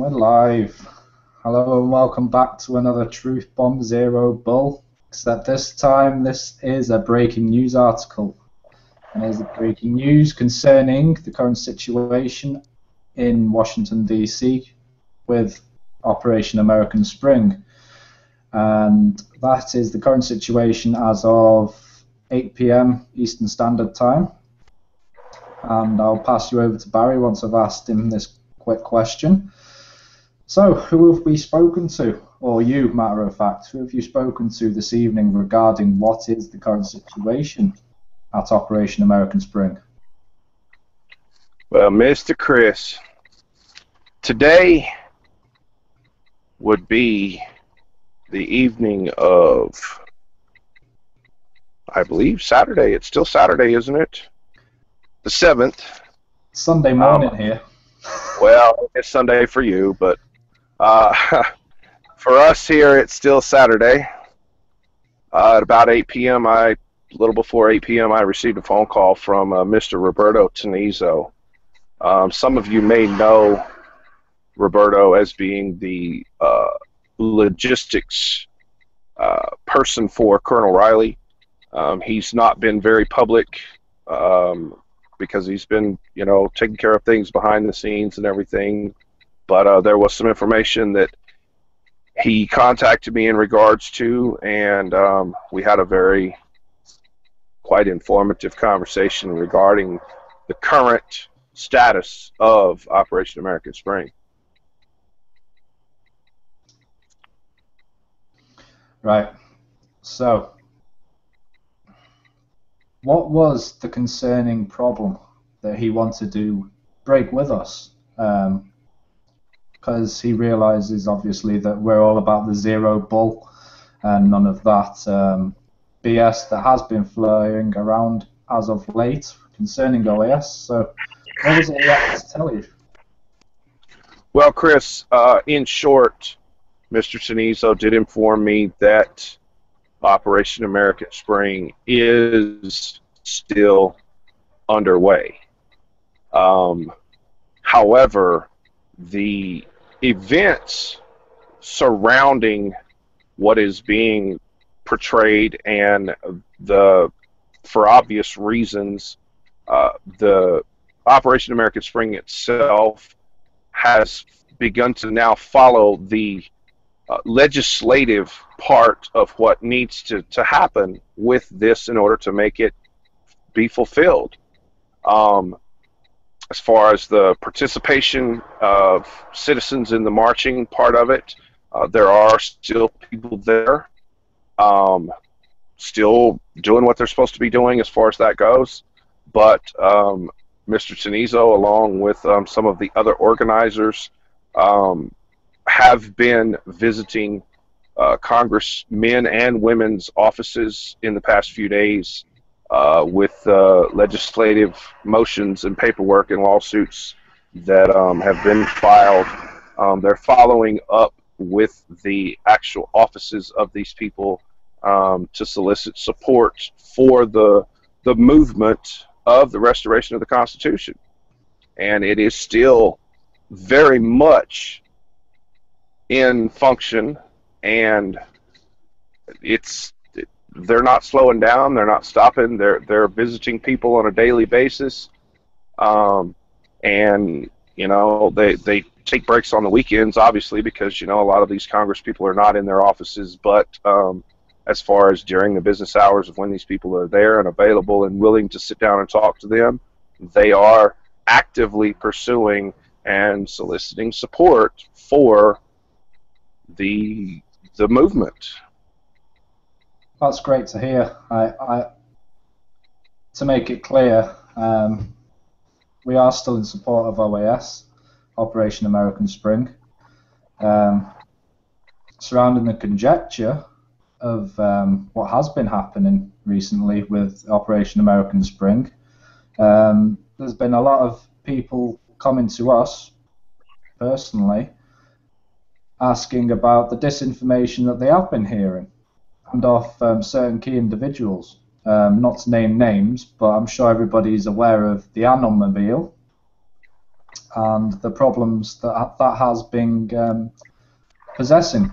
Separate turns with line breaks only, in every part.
We're live. Hello and welcome back to another Truth Bomb Zero Bull. Except this time, this is a breaking news article. And it is breaking news concerning the current situation in Washington, D.C. with Operation American Spring. And that is the current situation as of 8 p.m. Eastern Standard Time. And I'll pass you over to Barry once I've asked him this quick question. So, who have we spoken to? Or you, matter of fact, who have you spoken to this evening regarding what is the current situation at Operation American Spring?
Well, Mr. Chris, today would be the evening of, I believe, Saturday. It's still Saturday, isn't it? The 7th.
Sunday morning here.
Well, it's Sunday for you, but for us here, it's still Saturday. At about 8 p.m., a little before 8 p.m., I received a phone call from Mr. Roberto Tonizzo. Some of you may know Roberto as being the logistics person for Colonel Riley. He's not been very public because he's been, taking care of things behind the scenes and everything. But there was some information that he contacted me in regards to, and we had a quite informative conversation regarding the current status of Operation American Spring.
Right. So, what was the concerning problem that he wanted to break with us? Because he realizes, obviously, that we're all about the zero bull and none of that BS that has been flying around as of late concerning OAS. So, what was it he had to tell you?
Well, Chris, in short, Mr. Tonizzo did inform me that Operation American Spring is still underway. However, the events surrounding what is being portrayed and for obvious reasons, the Operation American Spring itself has begun to now follow the legislative part of what needs to happen with this in order to make it be fulfilled. As far as the participation of citizens in the marching part of it, there are still people there still doing what they're supposed to be doing as far as that goes. But Mr. Tonizzo, along with some of the other organizers, have been visiting congressmen and women's offices in the past few days with legislative motions and paperwork and lawsuits that have been filed. They're following up with the actual offices of these people to solicit support for the movement of the restoration of the Constitution. And it is still very much in function, and they're not slowing down, they're not stopping, they're visiting people on a daily basis, and they take breaks on the weekends, obviously, because a lot of these Congress people are not in their offices. But as far as during the business hours of when these people are there and available and willing to sit down and talk to them, they are actively pursuing and soliciting support for the movement.
That's great to hear. To make it clear, we are still in support of OAS, Operation American Spring. Surrounding the conjecture of what has been happening recently with Operation American Spring, there's been a lot of people coming to us personally asking about the disinformation that they have been hearing and off certain key individuals. Not to name names, but I'm sure everybody's aware of the Anon-mobile and the problems that has been possessing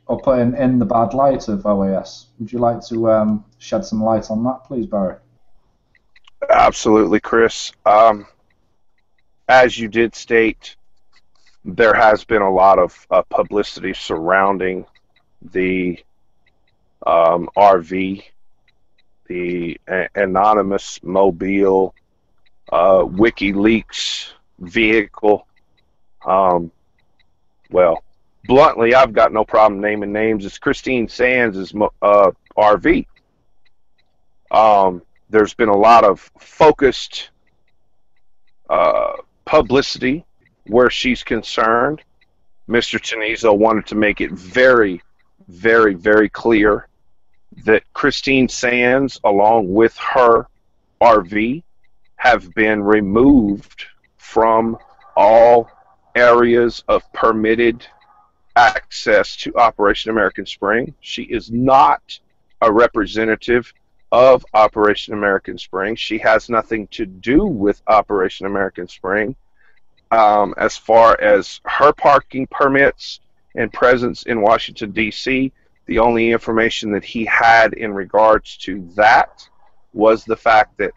or putting in the bad light of OAS. Would you like to shed some light on that, please, Barry?
Absolutely, Chris. As you did state, there has been a lot of publicity surrounding the RV, the Anon-mobile WikiLeaks vehicle. Well, bluntly, I've got no problem naming names. It's Christine Sands' RV. There's been a lot of focused publicity where she's concerned. Mr. Tonizzo wanted to make it very, very, very clear that Christine Sands, along with her RV, have been removed from all areas of permitted access to Operation American Spring. She is not a representative of Operation American Spring. She has nothing to do with Operation American Spring. As far as her parking permits and presence in Washington, D.C., the only information that he had in regards to that was the fact that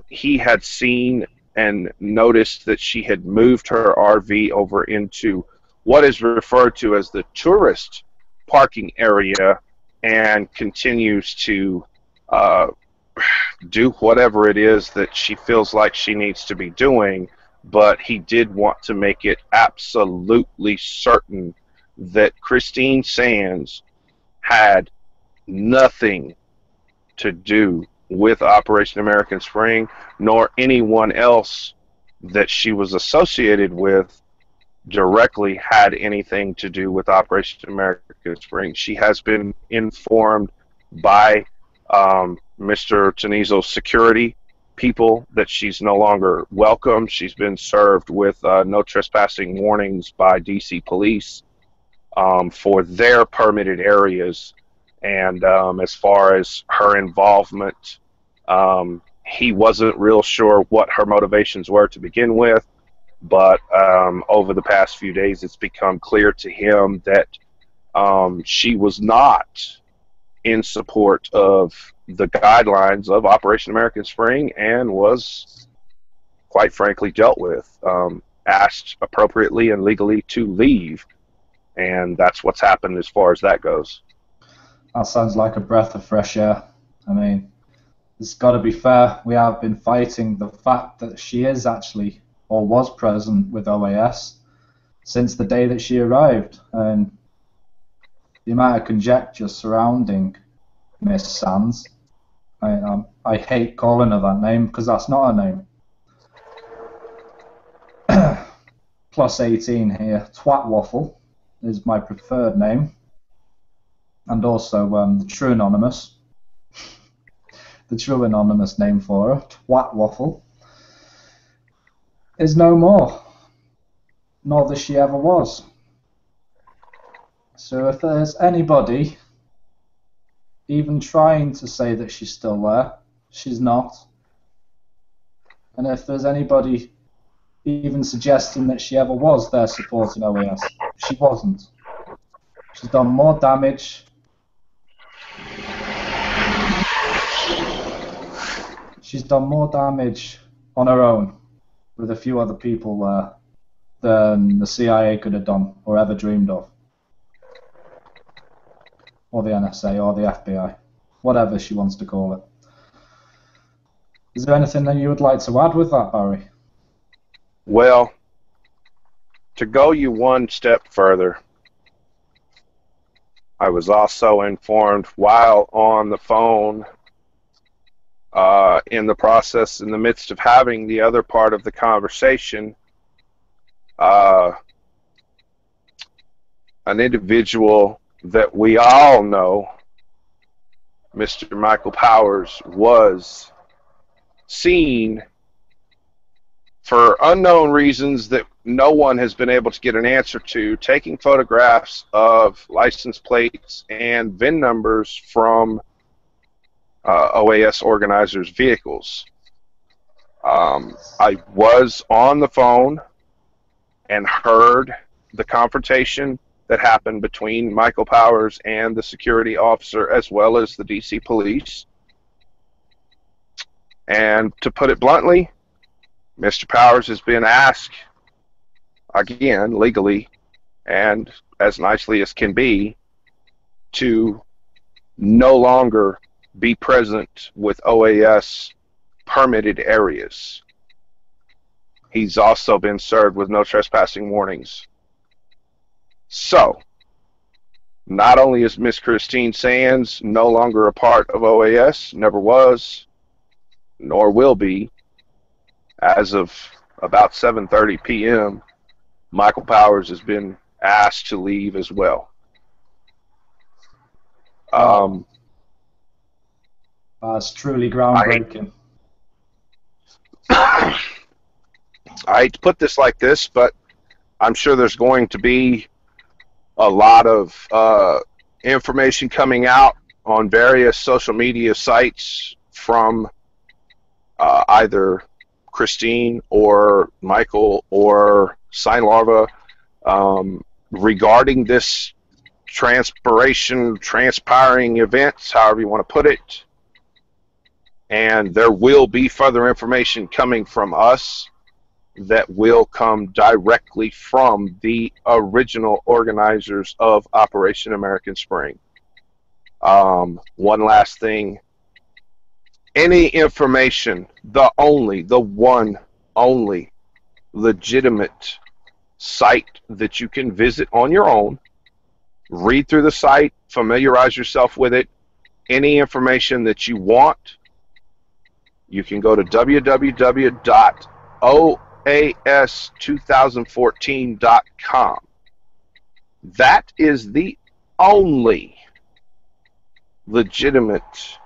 he had seen and noticed that she had moved her RV over into what is referred to as the tourist parking area and continues to do whatever it is that she feels like she needs to be doing. But he did want to make it absolutely certain that Christine Sands had nothing to do with Operation American Spring, nor anyone else that she was associated with directly had anything to do with Operation American Spring. She has been informed by Mr. Tonizzo's security people that she's no longer welcome. She's been served with no trespassing warnings by DC police for their permitted areas. And as far as her involvement, he wasn't real sure what her motivations were to begin with, but over the past few days it's become clear to him that she was not in support of the guidelines of Operation American Spring and was, quite frankly, dealt with, asked appropriately and legally to leave. And that's what's happened as far as that goes.
That sounds like a breath of fresh air. I mean, it's got to be fair. We have been fighting the fact that she is actually, or was present with OAS since the day that she arrived. And the amount of conjecture surrounding Miss Sands, I hate calling her that name because that's not her name. Plus 18 here. Twat Waffle is my preferred name. And also the true anonymous. The true anonymous name for her, Twat Waffle, is no more. Nor that she ever was. So if there's anybody even trying to say that she's still there, she's not. And if there's anybody even suggesting that she ever was there supporting OAS, she wasn't. She's done more damage. She's done more damage on her own with a few other people there than the CIA could have done or ever dreamed of. Or the NSA, or the FBI, whatever she wants to call it. Is there anything that you would like to add with that, Barry?
Well, to go you one step further, I was also informed while on the phone, in the process, in the midst of having the other part of the conversation, an individual that we all know, Mr. Michael Powers, was seen for unknown reasons that no one has been able to get an answer to, taking photographs of license plates and VIN numbers from OAS organizers' vehicles. I was on the phone and heard the confrontation that happened between Michael Powers and the security officer, as well as the DC police. And to put it bluntly, Mr. Powers has been asked, again, legally and as nicely as can be, to no longer be present with OAS permitted areas. He's also been served with no trespassing warnings. So, not only is Miss Christine Sands no longer a part of OAS, never was, nor will be, as of about 7:30 p.m., Michael Powers has been asked to leave as well.
That's truly groundbreaking.
I hate to put this like this, but I'm sure there's going to be a lot of information coming out on various social media sites from either Christine or Michael or Sign Larva regarding this transpiring events, however you want to put it. And there will be further information coming from us that will come directly from the original organizers of Operation American Spring. One last thing. Any information, the one only legitimate site that you can visit on your own, read through the site, familiarize yourself with it. Any information that you want, you can go to www.oas2014.com. That is the only legitimate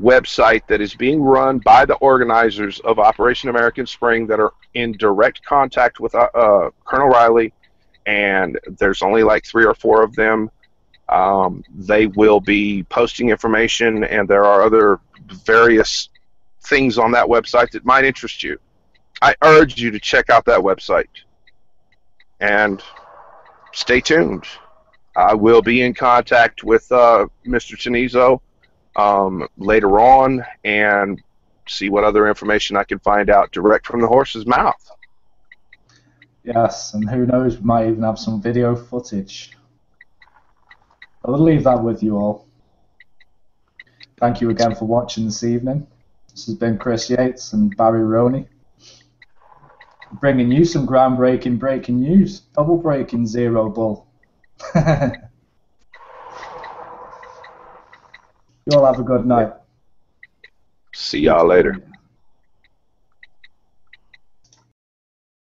website that is being run by the organizers of Operation American Spring that are in direct contact with Colonel Riley, and there's only like 3 or 4 of them. They will be posting information, and there are other various things on that website that might interest you. I urge you to check out that website and stay tuned. I will be in contact with Mr. Tonizzo later on and see what other information I can find out direct from the horse's mouth.
Yes, and who knows, we might even have some video footage. I will leave that with you all. Thank you again for watching this evening. This has been Chris Yates and Barry Roney, bringing you some groundbreaking breaking news. Double breaking, Zero Bull. You all have a good night.
See y'all later.